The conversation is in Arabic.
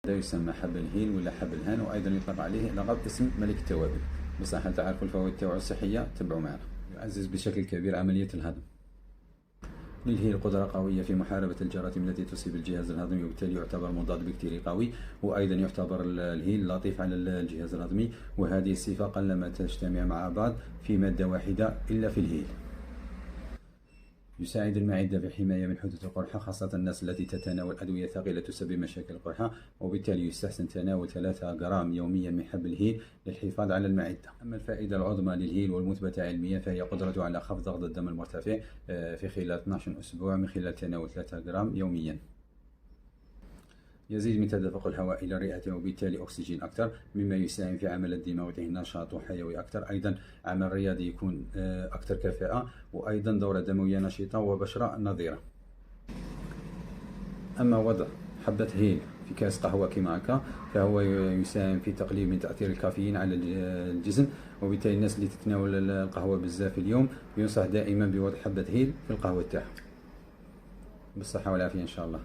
هذا يسمى حب الهيل ولا حب الهان، وأيضا يطلق عليه لقب اسم ملك التوابل. بصح هل تعرفوا الفوائد تاعو الصحية؟ تبعوا معنا. يعزز بشكل كبير عملية الهضم. للهيل قدرة قوية في محاربة الجراثيم التي تصيب الجهاز الهضمي، وبالتالي يعتبر مضاد بكتيري قوي. وأيضا يعتبر الهيل لطيف على الجهاز الهضمي، وهذه الصفة قلما تجتمع مع بعض في مادة واحدة إلا في الهيل. يساعد المعدة في الحماية من حدوث القرحة، خاصة الناس التي تتناول أدوية ثقيلة تسبب مشاكل القرحة، وبالتالي يستحسن تناول 3 جرام يوميا من حب الهيل للحفاظ على المعدة. أما الفائدة العظمى للهيل والمثبتة علميا فهي قدرته على خفض ضغط الدم المرتفع في خلال 12 أسبوع من خلال تناول 3 جرام يوميا. يزيد من تدفق الهواء إلى الرئتين وبالتالي أكسجين أكثر، مما يساهم في عمل الدماغ ويعطيه نشاط وحيوي أكثر. أيضا عمل رياضي يكون أكثر كفاءة، وأيضا دورة دموية نشيطة وبشرة نظيرة. أما وضع حبة هيل في كاس قهوة كما هكا فهو يساهم في تقليل من تأثير الكافيين على الجسم، وبالتالي الناس اللي تتناول القهوة بزاف في اليوم ينصح دائما بوضع حبة هيل في القهوة تاعها. بالصحة والعافية إن شاء الله.